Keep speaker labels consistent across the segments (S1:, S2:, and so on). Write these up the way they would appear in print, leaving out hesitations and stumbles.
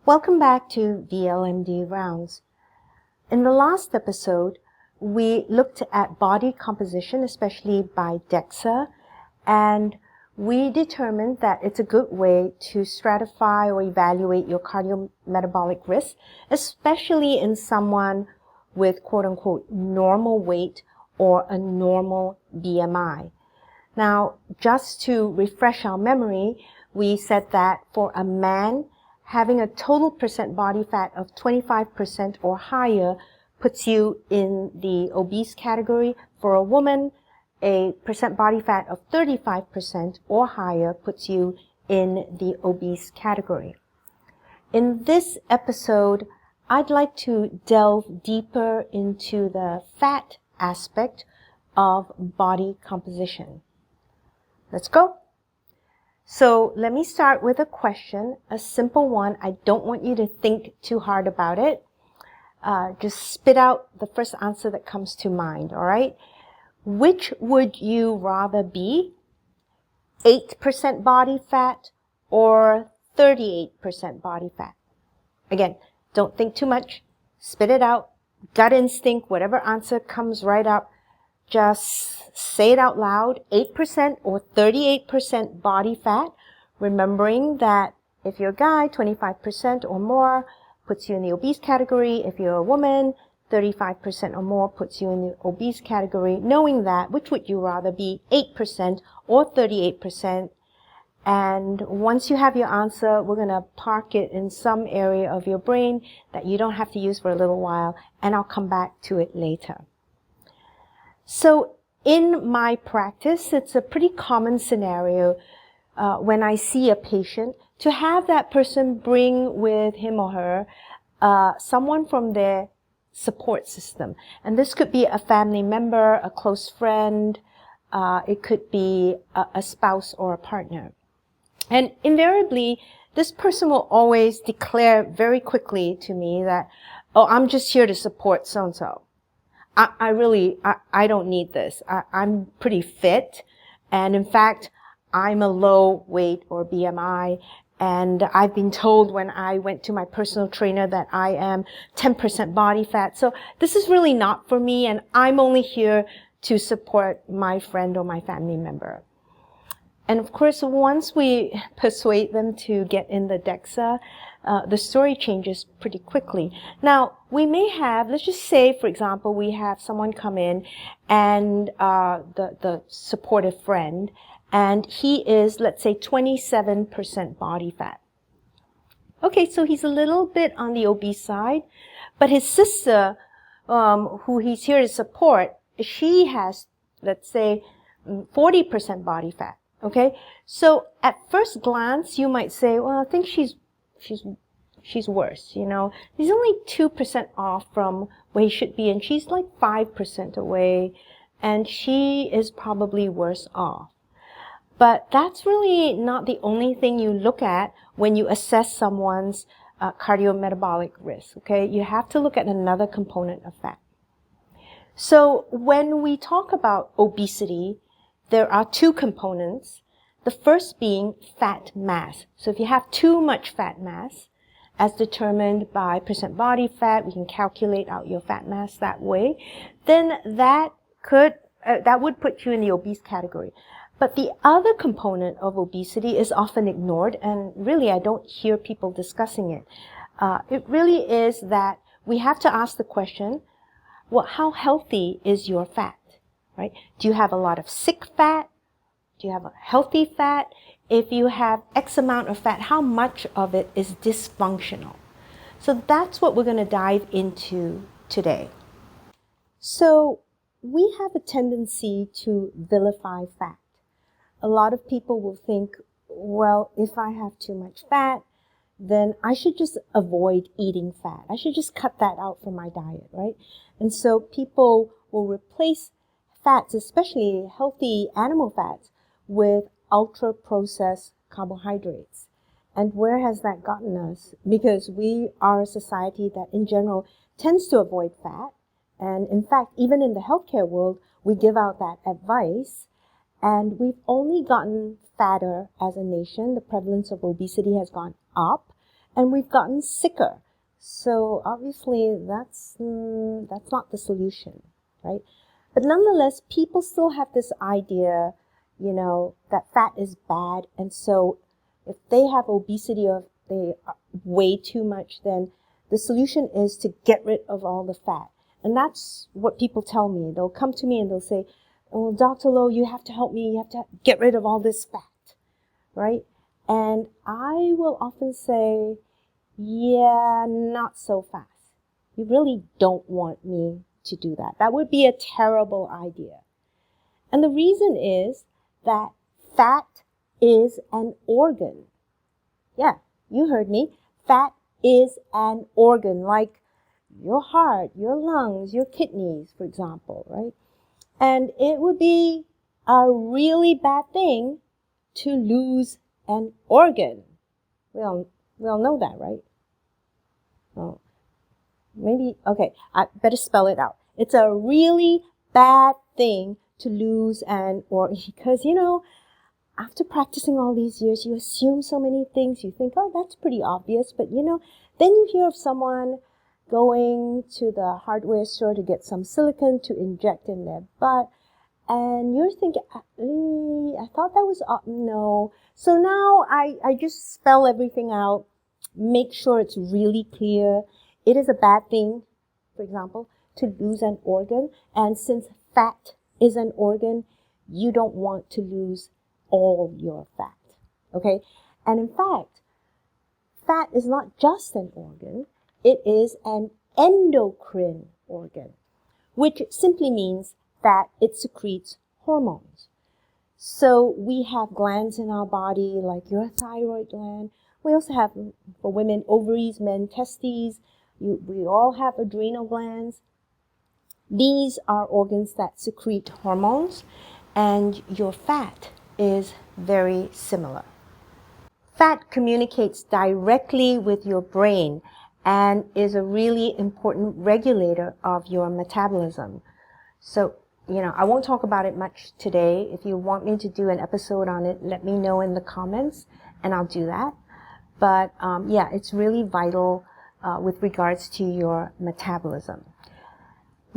S1: Welcome back to VLMD Rounds. In the last episode, we looked at body composition, especially by DEXA, and we determined that it's a good way to stratify or evaluate your cardiometabolic risk, especially in someone with quote-unquote normal weight or a normal BMI. Now, just to refresh our memory, we said that for a man, having a total percent body fat of 25% or higher puts you in the obese category. For a woman, a percent body fat of 35% or higher puts you in the obese category. In this episode, I'd like to delve deeper into the fat aspect of body composition. Let's go. So let me start with a question, a simple one. I don't want you to think too hard about it. Just spit out the first answer that comes to mind, all right? Which would you rather be? 8% body fat or 38% body fat? Again, don't think too much. Spit it out. Gut instinct, whatever answer comes right up. Just say it out loud, 8% or 38% body fat, remembering that if you're a guy, 25% or more puts you in the obese category. If you're a woman, 35% or more puts you in the obese category. Knowing that, which would you rather be, 8% or 38%? And once you have your answer, we're going to park it in some area of your brain that you don't have to use for a little while, and I'll come back to it later. So in my practice, it's a pretty common scenario when I see a patient to have that person bring with him or her someone from their support system. And this could be a family member, a close friend, it could be a spouse or a partner. And invariably, this person will always declare very quickly to me that, oh, I'm just here to support so-and-so. I don't need this. I'm pretty fit. And in fact, I'm a low weight or BMI. And I've been told when I went to my personal trainer that I am 10% body fat. So this is really not for me. And I'm only here to support my friend or my family member. And of course, once we persuade them to get in the DEXA, the story changes pretty quickly. Now, we may have, let's just say, for example, we have someone come in and the supportive friend, and he is, let's say, 27% body fat. Okay, so he's a little bit on the obese side, but his sister, who he's here to support, she has, let's say, 40% body fat. Okay, so at first glance, you might say, well, I think she's worse, you know. He's only 2% off from where he should be, and she's like 5% away, and she is probably worse off. But that's really not the only thing you look at when you assess someone's cardiometabolic risk, okay? You have to look at another component of fat. So when we talk about obesity, there are two components. The first being fat mass. So if you have too much fat mass, as determined by percent body fat, we can calculate out your fat mass that way, then that would put you in the obese category. But the other component of obesity is often ignored, and really I don't hear people discussing it. It really is that we have to ask the question, well, how healthy is your fat? Right? Do you have a lot of sick fat? Do you have a healthy fat? If you have X amount of fat, how much of it is dysfunctional? So that's what we're going to dive into today. So we have a tendency to vilify fat. A lot of people will think, well, if I have too much fat, then I should just avoid eating fat. I should just cut that out from my diet, right? And so people will replace fats, especially healthy animal fats, with ultra-processed carbohydrates. And where has that gotten us? Because we are a society that in general tends to avoid fat. And in fact, even in the healthcare world, we give out that advice. And we've only gotten fatter as a nation. The prevalence of obesity has gone up. and we've gotten sicker. So obviously that's not the solution, right? But nonetheless, people still have this idea, that fat is bad, and so if they have obesity or if they weigh too much, then the solution is to get rid of all the fat. And that's what people tell me. They'll come to me and they'll say, "Oh, Dr. Low, you have to help me. You have to get rid of all this fat," right? And I will often say, yeah, not so fast. You really don't want me to do that. That would be a terrible idea. And the reason is that fat is an organ. Yeah, you heard me. Fat is an organ, like your heart, your lungs, your kidneys, for example, right? And it would be a really bad thing to lose an organ. We all know that, right? Oh, maybe, okay, I better spell it out. It's a really bad thing to lose an organ because, after practicing all these years, you assume so many things. You think, oh, that's pretty obvious. But, then you hear of someone going to the hardware store to get some silicone to inject in their butt. And you're thinking, I thought that was, no. So now I just spell everything out, make sure it's really clear. It is a bad thing, for example, to lose an organ. And since fat is an organ, you don't want to lose all your fat, okay? And in fact, fat is not just an organ, it is an endocrine organ, which simply means that it secretes hormones. So we have glands in our body, like your thyroid gland. We also have, for women, ovaries, men, testes. We all have adrenal glands. These are organs that secrete hormones, and your fat is very similar. Fat communicates directly with your brain and is a really important regulator of your metabolism. So, I won't talk about it much today. If you want me to do an episode on it, let me know in the comments and I'll do that. But yeah, it's really vital with regards to your metabolism.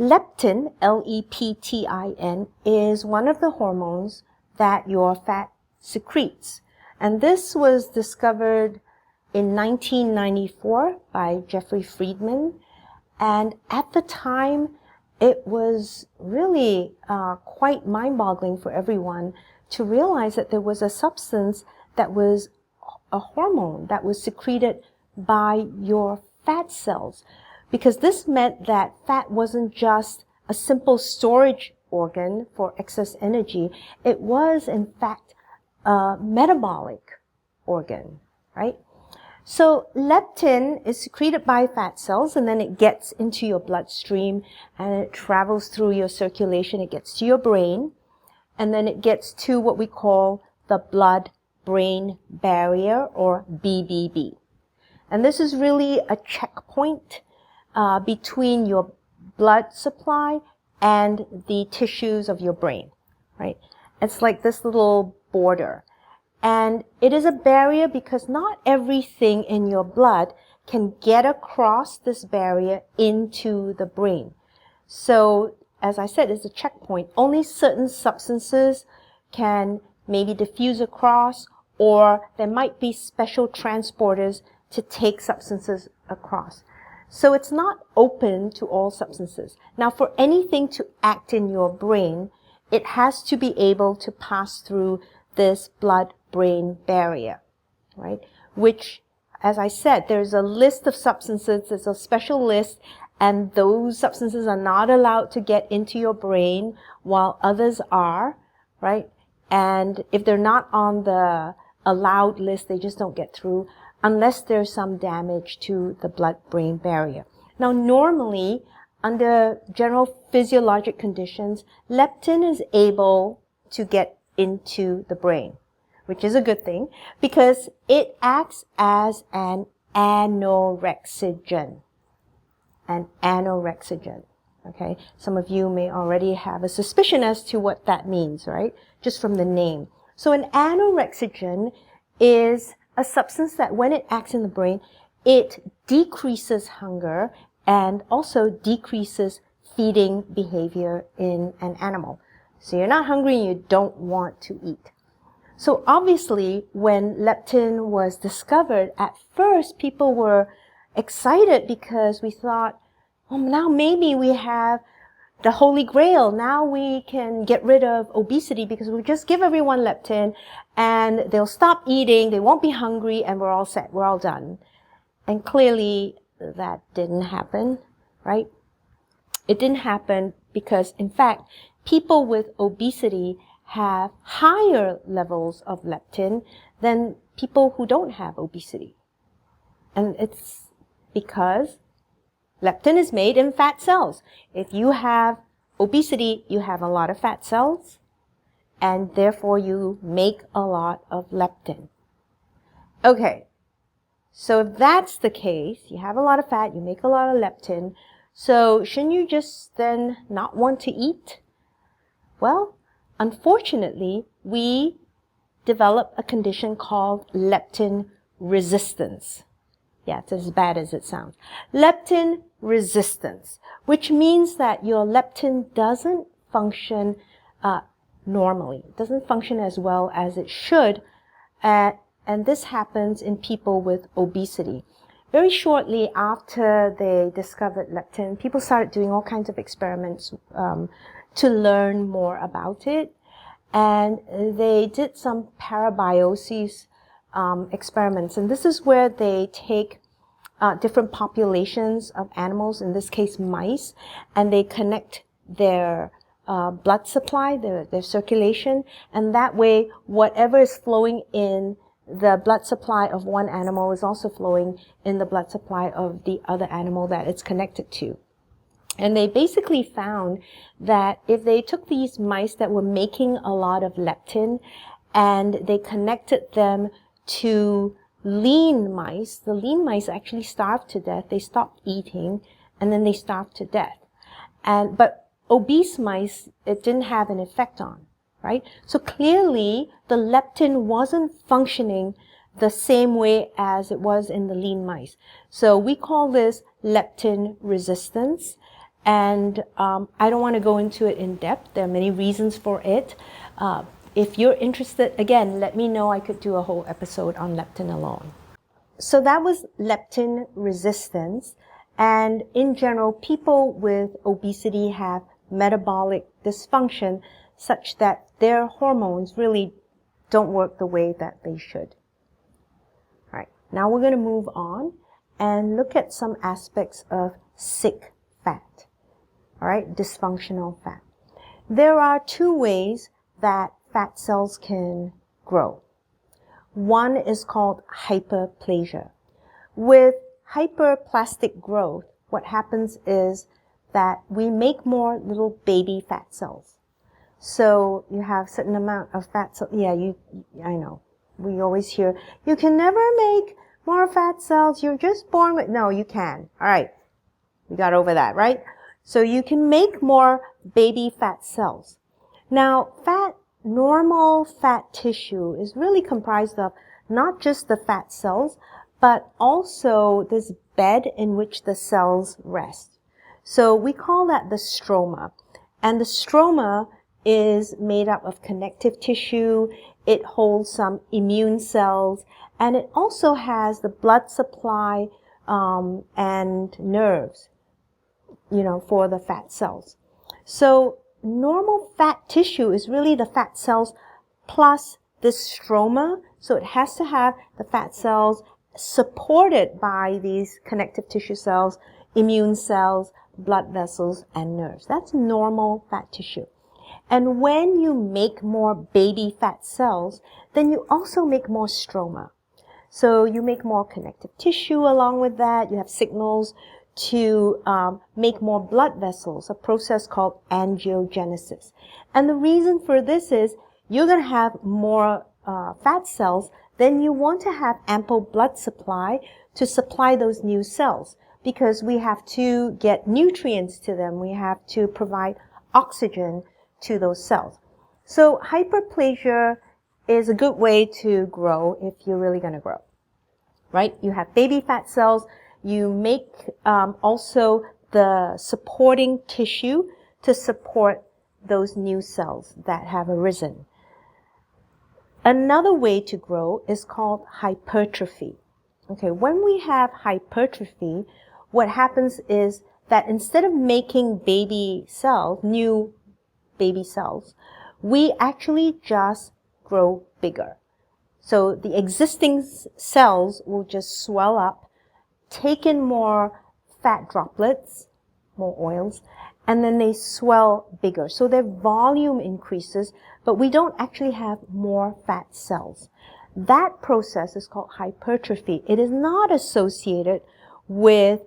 S1: Leptin, Leptin, is one of the hormones that your fat secretes. And this was discovered in 1994 by Jeffrey Friedman. And at the time, it was really quite mind-boggling for everyone to realize that there was a substance that was a hormone that was secreted by your fat cells. Because this meant that fat wasn't just a simple storage organ for excess energy. It was, in fact, a metabolic organ, right? So leptin is secreted by fat cells, and then it gets into your bloodstream, and it travels through your circulation. It gets to your brain, and then it gets to what we call the blood-brain barrier, or BBB. And this is really a checkpoint between your blood supply and the tissues of your brain, right? It's like this little border. And it is a barrier because not everything in your blood can get across this barrier into the brain. So, as I said, it's a checkpoint. Only certain substances can maybe diffuse across, or there might be special transporters to take substances across. So it's not open to all substances. Now, for anything to act in your brain, it has to be able to pass through this blood-brain barrier, right? Which, as I said, there's a list of substances, there's a special list, and those substances are not allowed to get into your brain while others are, right? And if they're not on the allowed list, they just don't get through unless there's some damage to the blood-brain barrier. Now, normally, under general physiologic conditions, leptin is able to get into the brain, which is a good thing because it acts as an anorexigen. An anorexigen. Okay? Some of you may already have a suspicion as to what that means, right? Just from the name. So an anorexigen is a substance that when it acts in the brain, it decreases hunger and also decreases feeding behavior in an animal. So you're not hungry and you don't want to eat. So obviously, when leptin was discovered, at first people were excited because we thought, oh, now maybe we have the Holy Grail. Now we can get rid of obesity because we'll just give everyone leptin and they'll stop eating, they won't be hungry, and we're all set, we're all done. And clearly that didn't happen, right? It didn't happen because, in fact, people with obesity have higher levels of leptin than people who don't have obesity. And it's because leptin is made in fat cells. If you have obesity, you have a lot of fat cells, and therefore you make a lot of leptin. Okay, so if that's the case, you have a lot of fat, you make a lot of leptin, so shouldn't you just then not want to eat? Well, unfortunately, we develop a condition called leptin resistance. Yeah, it's as bad as it sounds. Leptin resistance, which means that your leptin doesn't function normally. It doesn't function as well as it should, and this happens in people with obesity. Very shortly after they discovered leptin, people started doing all kinds of experiments to learn more about it, and they did some parabiosis experiments, and this is where they take different populations of animals, in this case mice, and they connect their blood supply, their circulation, and that way whatever is flowing in the blood supply of one animal is also flowing in the blood supply of the other animal that it's connected to. And they basically found that if they took these mice that were making a lot of leptin and they connected them to lean mice, the lean mice actually starved to death. They stopped eating and then they starved to death. But obese mice, it didn't have an effect on, right? So clearly the leptin wasn't functioning the same way as it was in the lean mice. So we call this leptin resistance. And I don't want to go into it in depth. There are many reasons for it. If you're interested, again, let me know. I could do a whole episode on leptin alone. So that was leptin resistance. And in general, people with obesity have metabolic dysfunction such that their hormones really don't work the way that they should. All right, now we're going to move on and look at some aspects of sick fat. All right, dysfunctional fat. There are two ways that fat cells can grow. One is called hyperplasia. With hyperplastic growth, what happens is that we make more little baby fat cells. So you have a certain amount of fat cells. Yeah, I know. We always hear, you can never make more fat cells. You're just born with, no, you can. All right. We got over that, right? So you can make more baby fat cells. Now, normal fat tissue is really comprised of not just the fat cells, but also this bed in which the cells rest. So we call that the stroma. And the stroma is made up of connective tissue. It holds some immune cells, and it also has the blood supply and nerves, for the fat cells. So normal fat tissue is really the fat cells plus the stroma. So it has to have the fat cells supported by these connective tissue cells, immune cells, blood vessels, and nerves. That's normal fat tissue. And when you make more baby fat cells, then you also make more stroma. So you make more connective tissue along with that. You have signals to make more blood vessels, a process called angiogenesis. And the reason for this is you're going to have more fat cells, then you want to have ample blood supply to supply those new cells, because we have to get nutrients to them. We have to provide oxygen to those cells. So hyperplasia is a good way to grow if you're really going to grow. right? You have baby fat cells. You make also the supporting tissue to support those new cells that have arisen. Another way to grow is called hypertrophy. Okay, when we have hypertrophy, what happens is that instead of making baby cells, new baby cells, we actually just grow bigger. So the existing cells will just swell up, take in more fat droplets, more oils, and then they swell bigger. So their volume increases, but we don't actually have more fat cells. That process is called hypertrophy. It is not associated with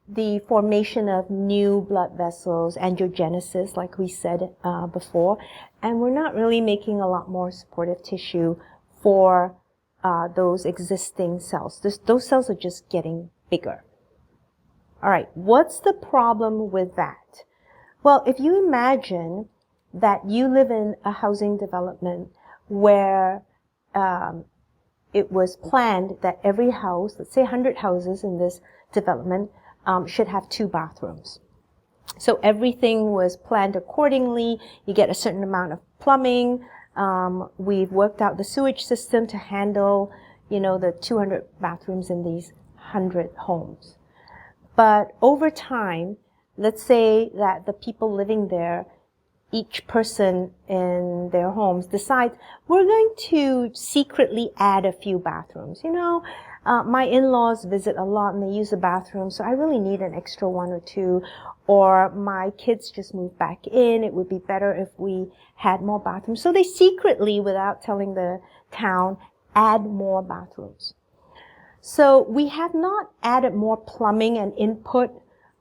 S1: the formation of new blood vessels, angiogenesis, like we said before, and we're not really making a lot more supportive tissue for those existing cells. Those cells are just getting bigger. All right, what's the problem with that? Well, if you imagine that you live in a housing development where it was planned that every house, let's say 100 houses in this development, should have 2 bathrooms. So everything was planned accordingly. You get a certain amount of plumbing. We've worked out the sewage system to handle, the 200 bathrooms in these 100 homes. But over time, let's say that the people living there, each person in their homes decides, we're going to secretly add a few bathrooms. My in-laws visit a lot and they use the bathroom, so I really need an extra 1 or 2. Or my kids just moved back in. It would be better if we had more bathrooms. So they secretly, without telling the town, add more bathrooms. So we have not added more plumbing and input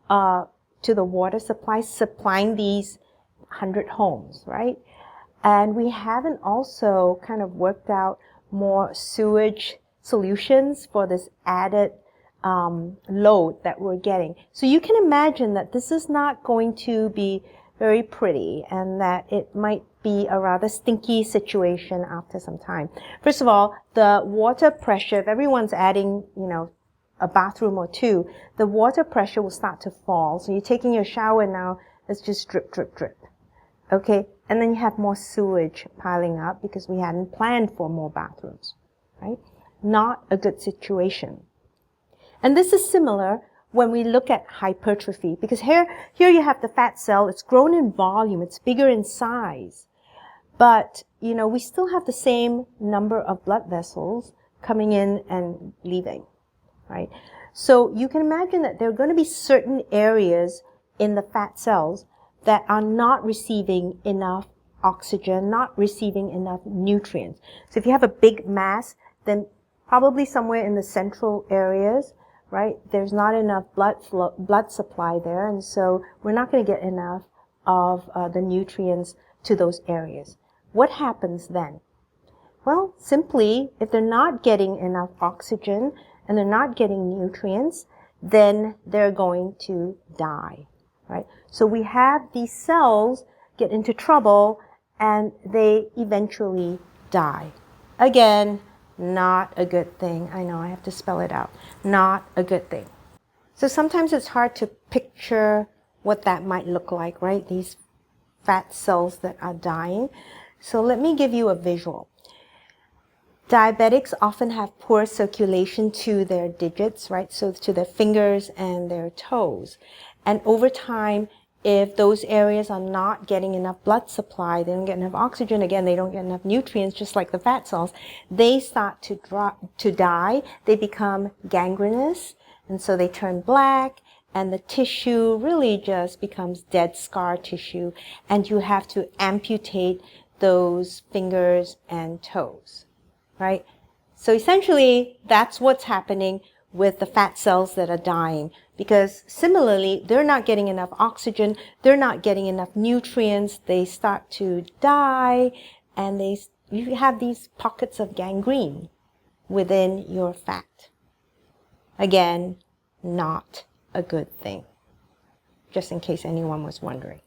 S1: to the water supply, supplying these 100 homes, right? And we haven't also kind of worked out more sewage solutions for this added load that we're getting. So you can imagine that this is not going to be very pretty and that it might be a rather stinky situation after some time. First of all, the water pressure, if everyone's adding, a bathroom or 2, the water pressure will start to fall. So you're taking your shower now, it's just drip, drip, drip. Okay? And then you have more sewage piling up because we hadn't planned for more bathrooms, right? Not a good situation. And this is similar when we look at hypertrophy, because here you have the fat cell, it's grown in volume, it's bigger in size, but, we still have the same number of blood vessels coming in and leaving, right? So you can imagine that there are going to be certain areas in the fat cells that are not receiving enough oxygen, not receiving enough nutrients. So if you have a big mass, then probably somewhere in the central areas, right, there's not enough blood supply there, and so we're not going to get enough of the nutrients to those areas. What happens then? Well, simply, if they're not getting enough oxygen and they're not getting nutrients, then they're going to die, right? So we have these cells get into trouble and they eventually die. Again, not a good thing. I know I have to spell it out. Not a good thing. So sometimes it's hard to picture what that might look like, right? These fat cells that are dying. So let me give you a visual. Diabetics often have poor circulation to their digits, right? So to their fingers and their toes. And over time, if those areas are not getting enough blood supply, they don't get enough oxygen, again, they don't get enough nutrients, just like the fat cells, they start to die. They become gangrenous, and so they turn black, and the tissue really just becomes dead scar tissue, and you have to amputate those fingers and toes, right? So essentially, that's what's happening with the fat cells that are dying, because similarly, they're not getting enough oxygen, they're not getting enough nutrients, they start to die, and you have these pockets of gangrene within your fat. Again, not a good thing, just in case anyone was wondering.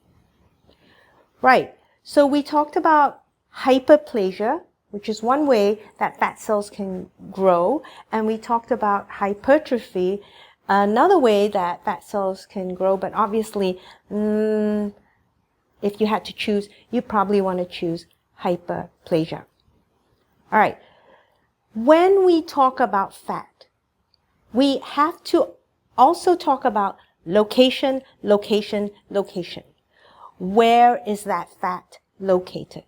S1: Right, so we talked about hyperplasia, which is one way that fat cells can grow. And we talked about hypertrophy, another way that fat cells can grow, but obviously, if you had to choose, you probably want to choose hyperplasia. All right. When we talk about fat, we have to also talk about location, location, location. Where is that fat located?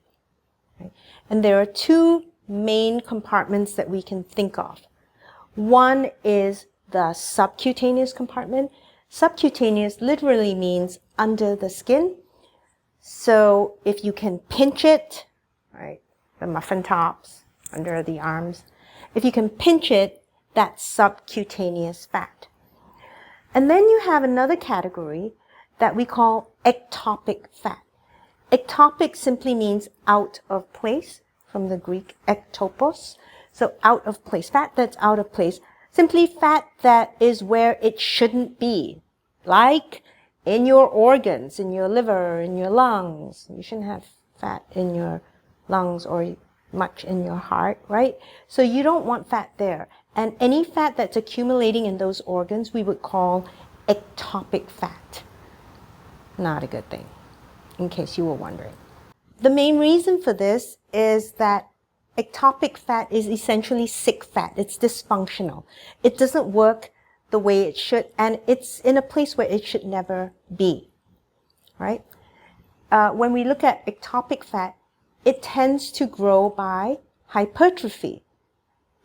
S1: Right? And there are two main compartments that we can think of. One is the subcutaneous compartment. Subcutaneous literally means under the skin. So if you can pinch it, right, the muffin tops under the arms, if you can pinch it, that's subcutaneous fat. And then you have another category that we call ectopic fat. Ectopic simply means out of place, from the Greek ektopos. So out of place, fat that's out of place. Simply fat that is where it shouldn't be, like in your organs, in your liver, in your lungs. You shouldn't have fat in your lungs or much in your heart, right? So you don't want fat there. And any fat that's accumulating in those organs, we would call ectopic fat. Not a good thing, in case you were wondering. The main reason for this is that ectopic fat is essentially sick fat. It's dysfunctional. It doesn't work the way it should, and it's in a place where it should never be, right? When we look at ectopic fat, it tends to grow by hypertrophy,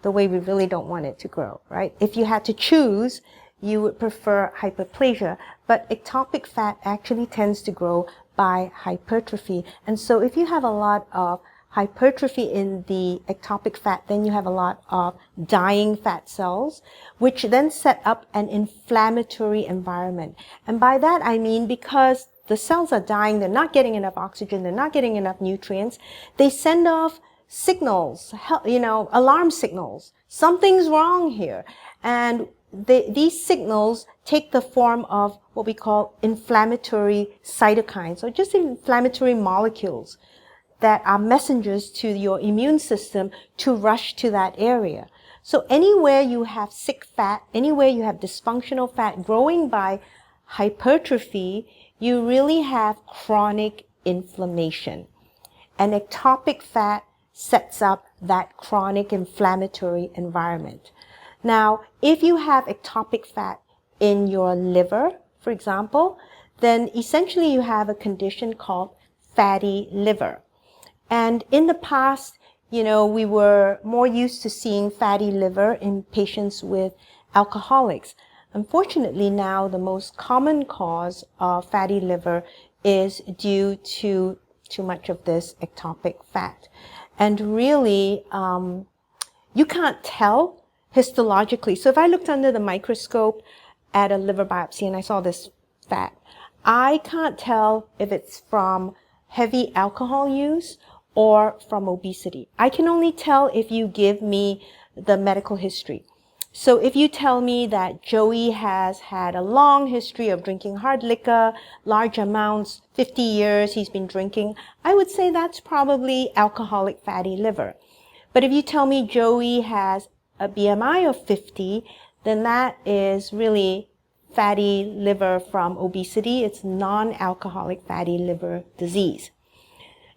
S1: the way we really don't want it to grow, right? If you had to choose, you would prefer hyperplasia, but ectopic fat actually tends to grow by hypertrophy. And so if you have a lot of hypertrophy in the ectopic fat, then you have a lot of dying fat cells, which then set up an inflammatory environment. And by that I mean because the cells are dying, they're not getting enough oxygen, they're not getting enough nutrients, they send off signals, alarm signals. Something's wrong here. And these signals take the form of what we call inflammatory cytokines, or just inflammatory molecules that are messengers to your immune system to rush to that area. So anywhere you have sick fat, anywhere you have dysfunctional fat growing by hypertrophy, you really have chronic inflammation. And ectopic fat sets up that chronic inflammatory environment. Now, if you have ectopic fat in your liver, for example, then essentially you have a condition called fatty liver. And in the past, we were more used to seeing fatty liver in patients with alcoholics. Unfortunately, now the most common cause of fatty liver is due to too much of this ectopic fat. And really, you can't tell histologically. So if I looked under the microscope at a liver biopsy and I saw this fat, I can't tell if it's from heavy alcohol use or from obesity. I can only tell if you give me the medical history. So if you tell me that Joey has had a long history of drinking hard liquor, large amounts, 50 years he's been drinking, I would say that's probably alcoholic fatty liver. But if you tell me Joey has a BMI of 50, then that is really fatty liver from obesity. It's non-alcoholic fatty liver disease.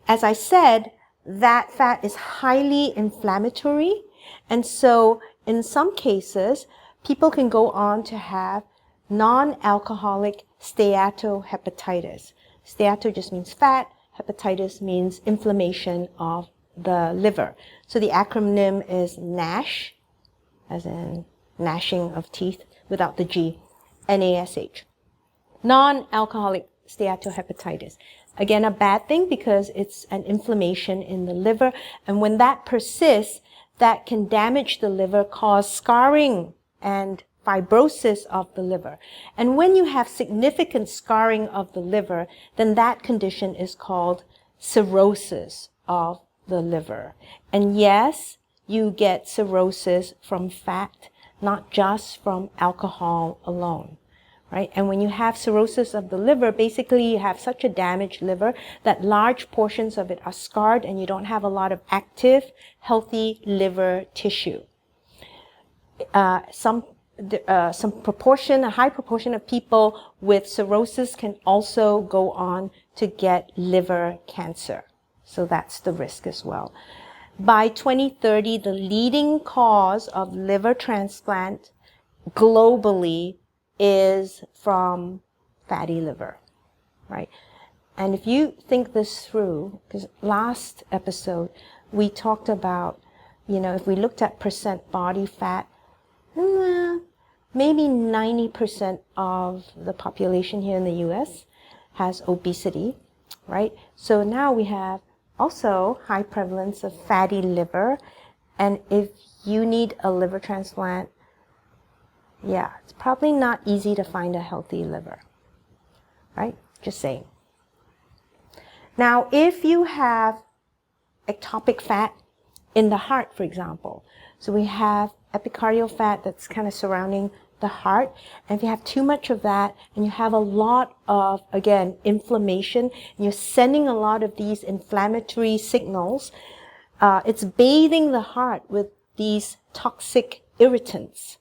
S1: As I said, that fat is highly inflammatory, and so in some cases, people can go on to have non-alcoholic steatohepatitis. Steato just means fat, hepatitis means inflammation of the liver. So the acronym is NASH, as in gnashing of teeth without the G, NASH. Non-alcoholic steatohepatitis. Again, a bad thing because it's an inflammation in the liver. And when that persists, that can damage the liver, cause scarring and fibrosis of the liver. And when you have significant scarring of the liver, then that condition is called cirrhosis of the liver. And yes, you get cirrhosis from fat, not just from alcohol alone. right? And when you have cirrhosis of the liver, basically you have such a damaged liver that large portions of it are scarred and you don't have a lot of active, healthy liver tissue. Some proportion, a high proportion of people with cirrhosis can also go on to get liver cancer. So that's the risk as well. By 2030, the leading cause of liver transplant globally is from fatty liver, right? And if you think this through, because last episode we talked about, if we looked at percent body fat, maybe 90% of the population here in the US has obesity, right? So now we have also high prevalence of fatty liver. And if you need a liver transplant, yeah, it's probably not easy to find a healthy liver, right? Just saying. Now, if you have ectopic fat in the heart, for example, so we have epicardial fat that's kind of surrounding the heart, and if you have too much of that and you have a lot of, again, inflammation, and you're sending a lot of these inflammatory signals, it's bathing the heart with these toxic irritants.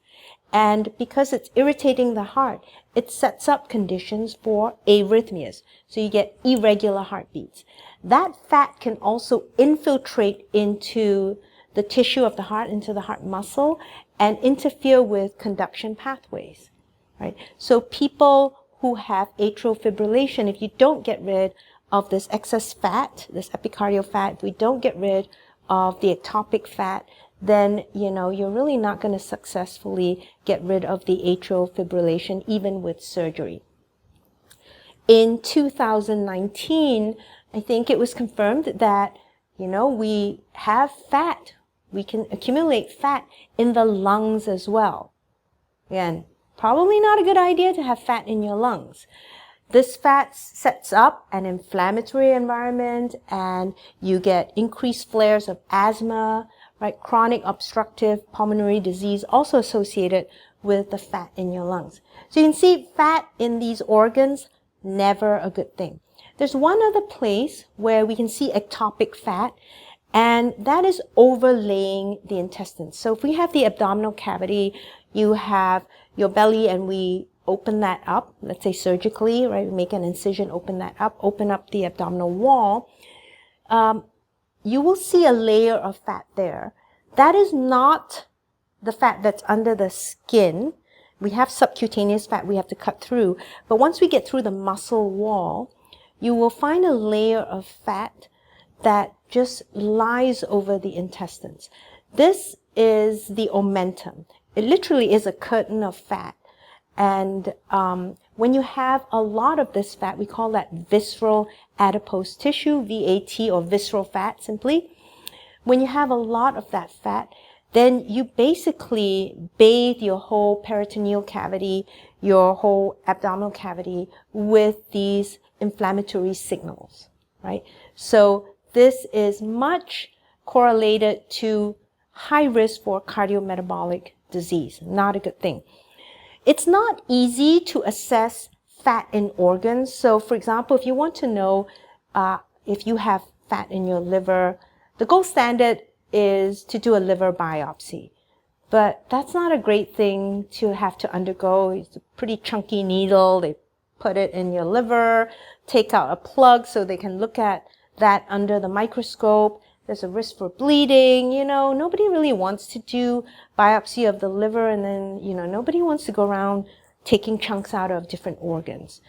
S1: And because it's irritating the heart, it sets up conditions for arrhythmias. So you get irregular heartbeats. That fat can also infiltrate into the tissue of the heart, into the heart muscle, and interfere with conduction pathways, right? So people who have atrial fibrillation, if you don't get rid of this excess fat, this epicardial fat, if we don't get rid of the ectopic fat, then, you're really not going to successfully get rid of the atrial fibrillation, even with surgery. In 2019, I think it was confirmed that, we have fat. We can accumulate fat in the lungs as well. Again, probably not a good idea to have fat in your lungs. This fat sets up an inflammatory environment and you get increased flares of asthma, right? Chronic obstructive pulmonary disease also associated with the fat in your lungs. So you can see fat in these organs, never a good thing. There's one other place where we can see ectopic fat, and that is overlaying the intestines. So if we have the abdominal cavity, you have your belly and we open that up, let's say surgically, right? We make an incision, open that up, open up the abdominal wall. You will see a layer of fat there. That is not the fat that's under the skin. We have subcutaneous fat we have to cut through. But once we get through the muscle wall, you will find a layer of fat that just lies over the intestines. This is the omentum. It literally is a curtain of fat. And when you have a lot of this fat, we call that visceral adipose tissue, VAT, or visceral fat simply. When you have a lot of that fat, then you basically bathe your whole peritoneal cavity, your whole abdominal cavity with these inflammatory signals, right? So this is much correlated to high risk for cardiometabolic disease. Not a good thing. It's not easy to assess fat in organs. So for example, if you want to know if you have fat in your liver, the gold standard is to do a liver biopsy. But that's not a great thing to have to undergo. It's a pretty chunky needle. They put it in your liver, take out a plug so they can look at that under the microscope. There's a risk for bleeding. Nobody really wants to do biopsy of the liver, and then, nobody wants to go around taking chunks out of different organs.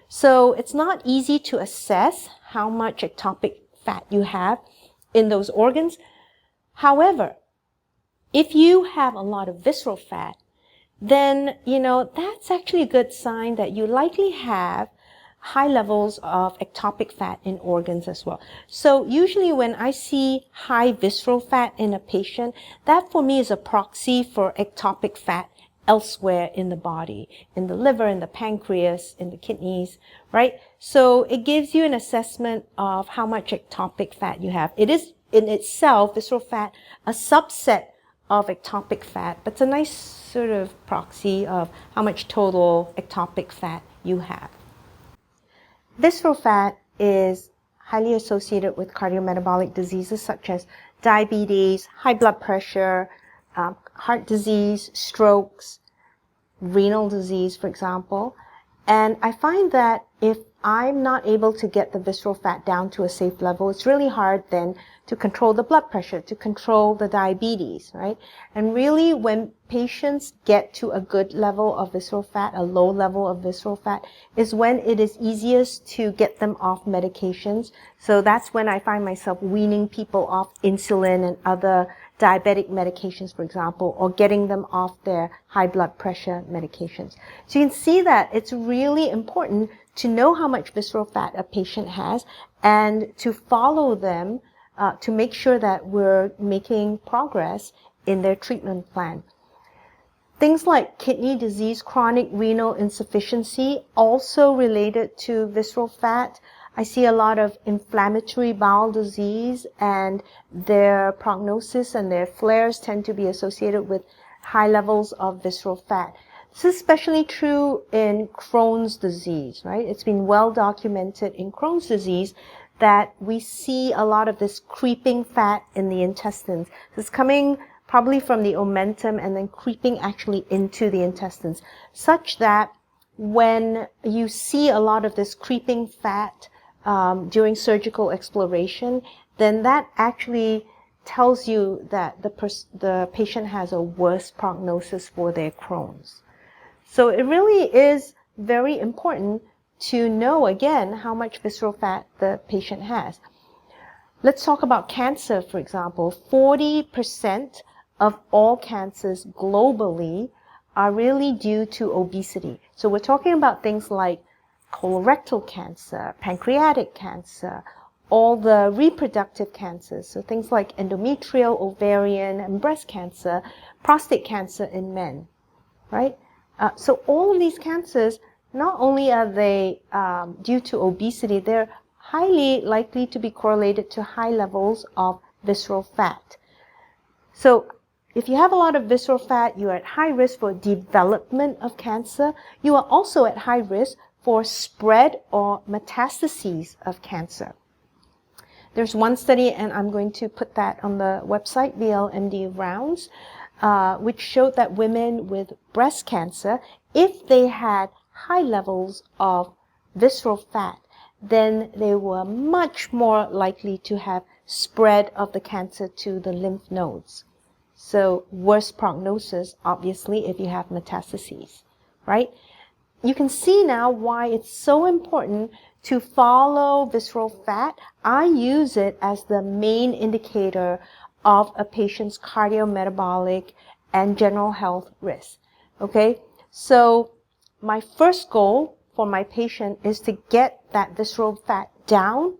S1: So it's not easy to assess how much ectopic fat you have in those organs. However, if you have a lot of visceral fat, then, that's actually a good sign that you likely have high levels of ectopic fat in organs as well. So usually when I see high visceral fat in a patient, that for me is a proxy for ectopic fat elsewhere in the body, in the liver, in the pancreas, in the kidneys, right? So it gives you an assessment of how much ectopic fat you have. It is in itself, visceral fat, a subset of ectopic fat, but it's a nice sort of proxy of how much total ectopic fat you have. Visceral fat is highly associated with cardiometabolic diseases such as diabetes, high blood pressure, heart disease, strokes, renal disease, for example. And I find that if I'm not able to get the visceral fat down to a safe level, it's really hard then to control the blood pressure, to control the diabetes, right? And really, when patients get to a good level of visceral fat, a low level of visceral fat, is when it is easiest to get them off medications. So that's when I find myself weaning people off insulin and other diabetic medications, for example, or getting them off their high blood pressure medications. So you can see that it's really important to know how much visceral fat a patient has and to follow them to make sure that we're making progress in their treatment plan. Things like kidney disease, chronic renal insufficiency, also related to visceral fat. I see a lot of inflammatory bowel disease, and their prognosis and their flares tend to be associated with high levels of visceral fat. This is especially true in Crohn's disease, right? It's been well documented in Crohn's disease that we see a lot of this creeping fat in the intestines. It's coming probably from the omentum and then creeping actually into the intestines, such that when you see a lot of this creeping fat during surgical exploration, then that actually tells you that the patient has a worse prognosis for their Crohn's. So it really is very important to know, again, how much visceral fat the patient has. Let's talk about cancer, for example. 40% of all cancers globally are really due to obesity. So we're talking about things like colorectal cancer, pancreatic cancer, all the reproductive cancers, so things like endometrial, ovarian, and breast cancer, prostate cancer in men, right? So all of these cancers, not only are they due to obesity, they're highly likely to be correlated to high levels of visceral fat. So if you have a lot of visceral fat, you are at high risk for development of cancer. You are also at high risk for spread or metastases of cancer. There's one study, and I'm going to put that on the website, VLMD Rounds, which showed that women with breast cancer, if they had high levels of visceral fat, then they were much more likely to have spread of the cancer to the lymph nodes. So worse prognosis, obviously, if you have metastases, right? You can see now why it's so important to follow visceral fat. I use it as the main indicator of a patient's cardiometabolic and general health risk. Okay, so my first goal for my patient is to get that visceral fat down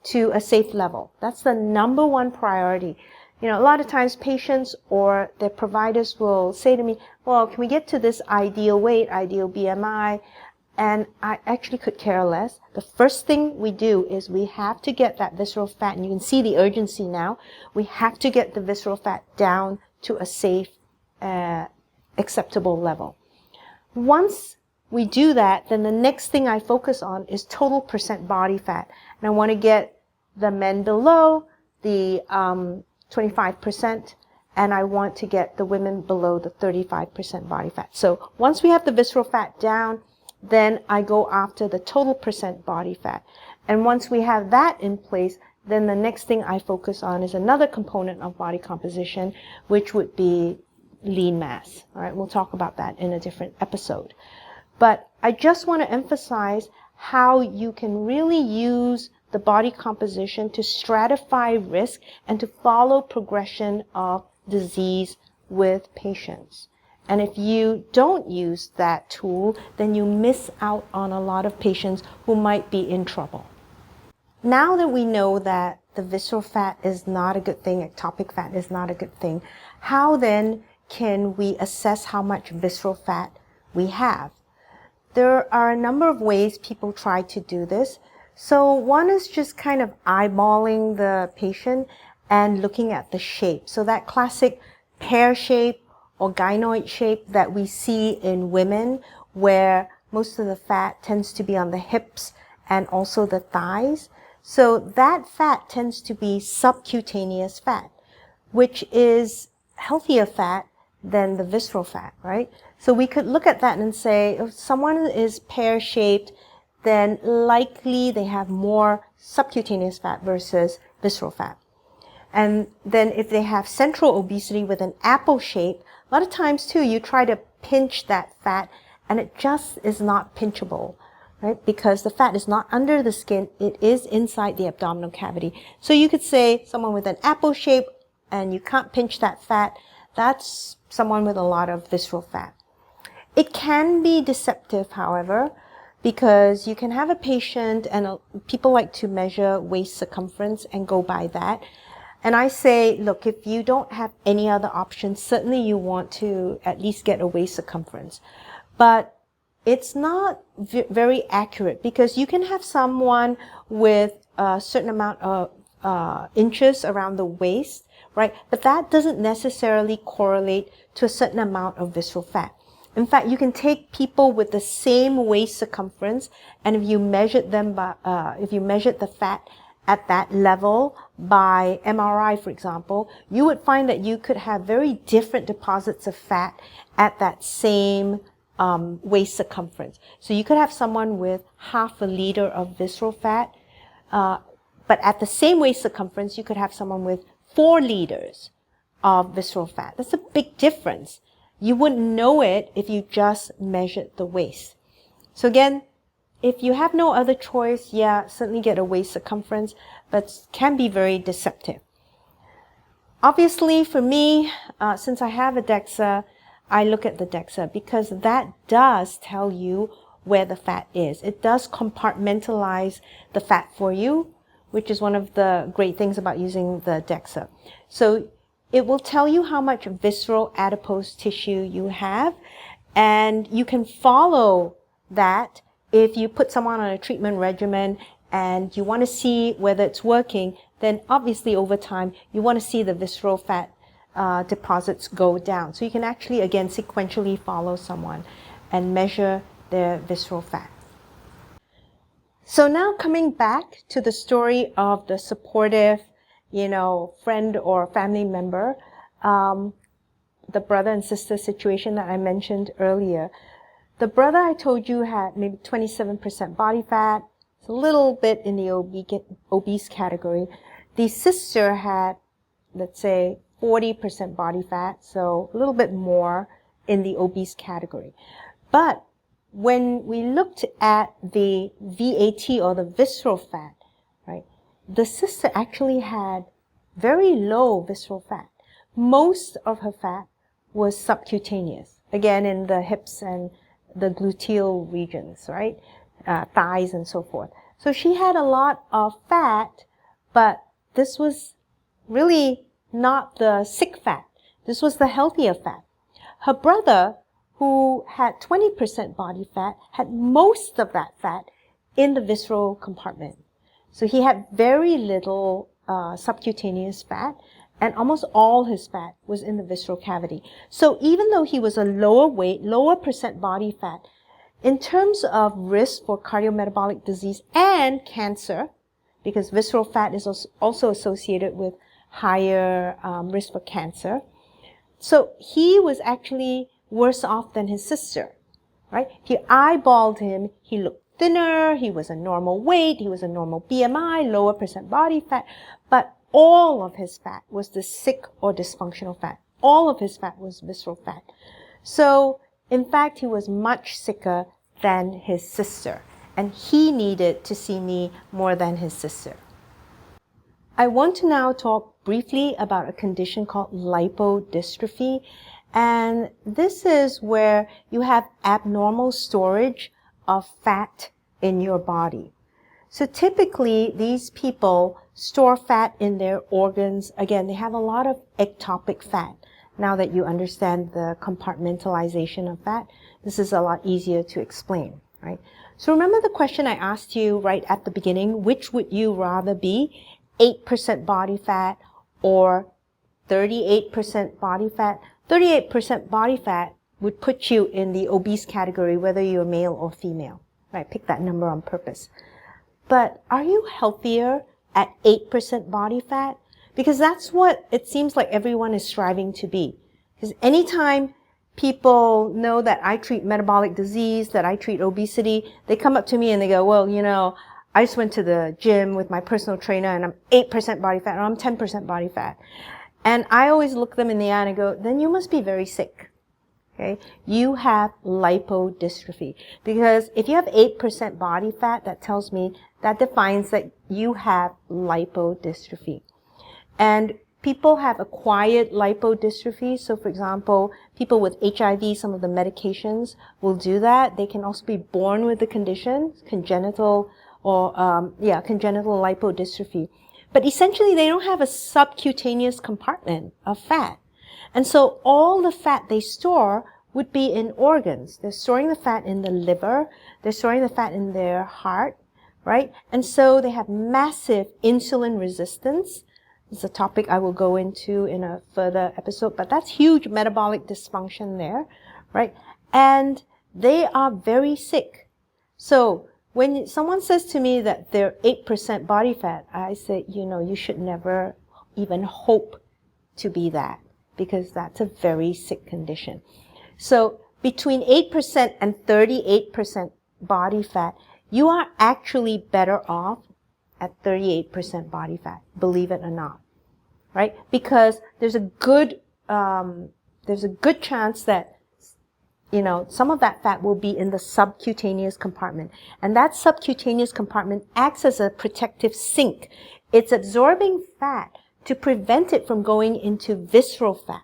S1: to a safe level. That's the number one priority. You know, a lot of times patients or their providers will say to me, well, can we get to this ideal weight, ideal BMI? And I actually could care less. The first thing we do is we have to get that visceral fat, and you can see the urgency now. We have to get the visceral fat down to a safe, acceptable level. Once we do that, then the next thing I focus on is total percent body fat. And I want to get the men below the 25%, and I want to get the women below the 35% body fat. So once we have the visceral fat down, then I go after the total percent body fat. And once we have that in place, then the next thing I focus on is another component of body composition, which would be lean mass. All right, we'll talk about that in a different episode. But I just want to emphasize how you can really use the body composition to stratify risk and to follow progression of disease with patients. And if you don't use that tool, then you miss out on a lot of patients who might be in trouble. Now that we know that the visceral fat is not a good thing, ectopic fat is not a good thing, how then can we assess how much visceral fat we have? There are a number of ways people try to do this. So one is just kind of eyeballing the patient and looking at the shape. So that classic pear shape or gynoid shape that we see in women, where most of the fat tends to be on the hips and also the thighs. So that fat tends to be subcutaneous fat, which is healthier fat than the visceral fat, right? So we could look at that and say, if someone is pear-shaped, then likely they have more subcutaneous fat versus visceral fat. And then if they have central obesity with an apple shape, a lot of times too, you try to pinch that fat and it just is not pinchable, right? Because the fat is not under the skin, it is inside the abdominal cavity. So you could say someone with an apple shape and you can't pinch that fat, that's someone with a lot of visceral fat. It can be deceptive, however, because you can have a patient, and people like to measure waist circumference and go by that. And I say, look, if you don't have any other options, certainly you want to at least get a waist circumference. But it's not very accurate, because you can have someone with a certain amount of inches around the waist, right? But that doesn't necessarily correlate to a certain amount of visceral fat. In fact, you can take people with the same waist circumference, and if you measured them by, if you measured the fat at that level by MRI, for example, you would find that you could have very different deposits of fat at that same waist circumference. So you could have someone with half a liter of visceral fat, but at the same waist circumference, you could have someone with 4 liters of visceral fat. That's a big difference. You wouldn't know it if you just measured the waist. So again, if you have no other choice, yeah, certainly get a waist circumference, but can be very deceptive. Obviously, for me, since I have a DEXA, I look at the DEXA because that does tell you where the fat is. It does compartmentalize the fat for you, which is one of the great things about using the DEXA. So it will tell you how much visceral adipose tissue you have, and you can follow that. If you put someone on a treatment regimen and you want to see whether it's working, then obviously over time you want to see the visceral fat deposits go down. So you can actually, again, sequentially follow someone and measure their visceral fat. So now coming back to the story of the supportive, friend or family member, the brother and sister situation that I mentioned earlier. The brother I told you had maybe 27% body fat. It's a little bit in the obese category. The sister had, let's say, 40% body fat, so a little bit more in the obese category. But when we looked at the VAT, or the visceral fat, right, the sister actually had very low visceral fat. Most of her fat was subcutaneous, again in the hips and the gluteal regions, right, thighs and so forth. So she had a lot of fat, but this was really not the sick fat. This was the healthier fat. Her brother, who had 20% body fat, had most of that fat in the visceral compartment. So he had very little subcutaneous fat, and almost all his fat was in the visceral cavity. So even though he was a lower weight, lower percent body fat, in terms of risk for cardiometabolic disease and cancer, because visceral fat is also associated with higher risk for cancer, so he was actually worse off than his sister, right? If you eyeballed him, he looked thinner, he was a normal weight, he was a normal BMI, lower percent body fat, but all of his fat was the sick or dysfunctional fat. All of his fat was visceral fat. So, in fact, he was much sicker than his sister, and he needed to see me more than his sister. I want to now talk briefly about a condition called lipodystrophy, and this is where you have abnormal storage of fat in your body. So typically, these people store fat in their organs. Again, they have a lot of ectopic fat. Now that you understand the compartmentalization of fat, this is a lot easier to explain, right? So remember the question I asked you right at the beginning, which would you rather be, 8% body fat or 38% body fat. 38% body fat would put you in the obese category, whether you're male or female. Right? Pick that number on purpose. But are you healthier at 8% body fat? Because that's what it seems like everyone is striving to be. Because anytime people know that I treat metabolic disease, that I treat obesity, they come up to me and they go, well, you know, I just went to the gym with my personal trainer and I'm 8% body fat or I'm 10% body fat. And I always look them in the eye and I go, then you must be very sick. Okay? You have lipodystrophy. Because if you have 8% body fat, that tells me, that defines that you have lipodystrophy. And people have acquired lipodystrophy. So for example, people with HIV, some of the medications will do that. They can also be born with the condition, congenital lipodystrophy. But essentially, they don't have a subcutaneous compartment of fat. And so all the fat they store would be in organs. They're storing the fat in the liver. They're storing the fat in their heart, right? And so they have massive insulin resistance. It's a topic I will go into in a further episode, but that's huge metabolic dysfunction there, right? And they are very sick. So when someone says to me that they're 8% body fat, I say, you know, you should never even hope to be that, because that's a very sick condition. So between 8% and 38% body fat, you are actually better off at 38% body fat, believe it or not, right? Because there's a good chance that, you know, some of that fat will be in the subcutaneous compartment. And that subcutaneous compartment acts as a protective sink. It's absorbing fat to prevent it from going into visceral fat.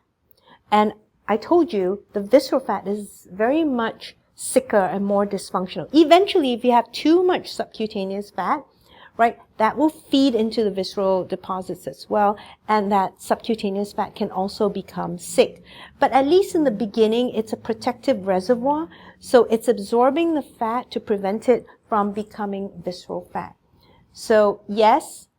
S1: And I told you the visceral fat is very much sicker and more dysfunctional. Eventually, if you have too much subcutaneous fat, right, that will feed into the visceral deposits as well, and that subcutaneous fat can also become sick. But at least in the beginning, it's a protective reservoir, so it's absorbing the fat to prevent it from becoming visceral fat. So yes,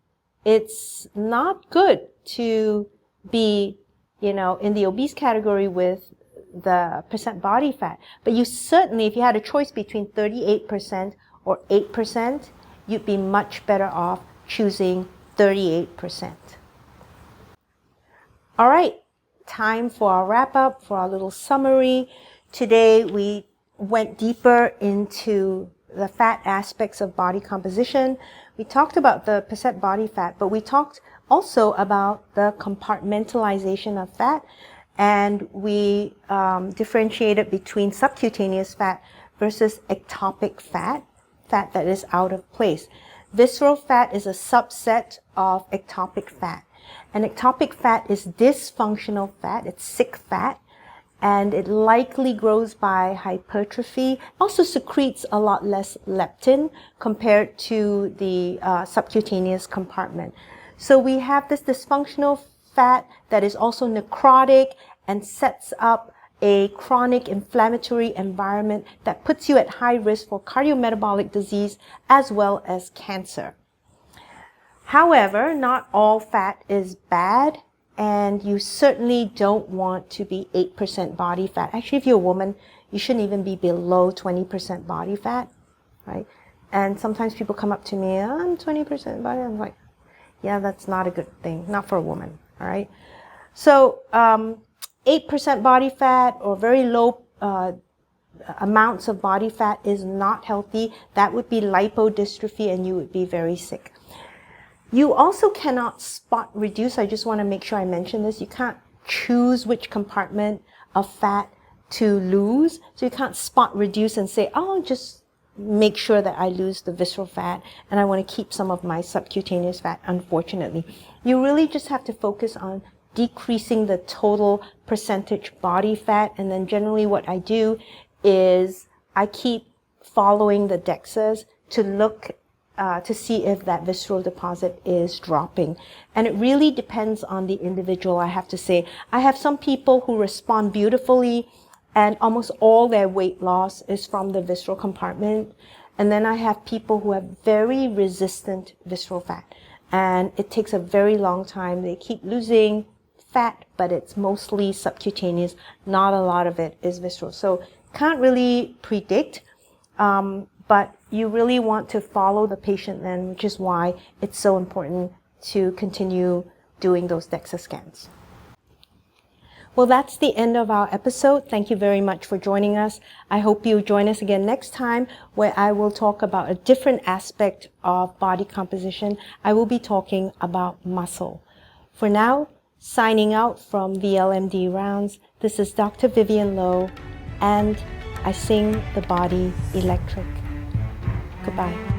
S1: it's not good to be, you know, in the obese category with the percent body fat, but you certainly, if you had a choice between 38% or 8%, you'd be much better off choosing 38%. All right, time for our wrap up, for our little summary. Today we went deeper into the fat aspects of body composition. We talked about the percent body fat, but we talked also about the compartmentalization of fat, and we differentiated between subcutaneous fat versus ectopic fat, fat that is out of place. Visceral fat is a subset of ectopic fat. And ectopic fat is dysfunctional fat, it's sick fat, and it likely grows by hypertrophy. Also secretes a lot less leptin compared to the subcutaneous compartment. So we have this dysfunctional fat that is also necrotic and sets up a chronic inflammatory environment that puts you at high risk for cardiometabolic disease as well as cancer. However, not all fat is bad, and you certainly don't want to be 8% body fat. Actually, if you're a woman, you shouldn't even be below 20% body fat, right? And sometimes people come up to me, I'm 20% body. I'm like, yeah, that's not a good thing, not for a woman, all right? So 8% body fat or very low amounts of body fat is not healthy. That would be lipodystrophy, and you would be very sick. You also cannot spot reduce. I just want to make sure I mention this. You can't choose which compartment of fat to lose. So you can't spot reduce and say, oh, just make sure that I lose the visceral fat and I want to keep some of my subcutaneous fat, unfortunately. You really just have to focus on decreasing the total percentage body fat. And then generally what I do is I keep following the DEXAs to look to see if that visceral deposit is dropping. And it really depends on the individual, I have to say. I have some people who respond beautifully and almost all their weight loss is from the visceral compartment. And then I have people who have very resistant visceral fat. And it takes a very long time. They keep losing fat, but it's mostly subcutaneous. Not a lot of it is visceral. So can't really predict, but you really want to follow the patient then, which is why it's so important to continue doing those DEXA scans. Well, that's the end of our episode. Thank you very much for joining us. I hope you join us again next time, where I will talk about a different aspect of body composition. I will be talking about muscle. For now, signing out from VLMD Rounds, this is Dr. Vyvyane Lo, and I sing the body electric. Goodbye.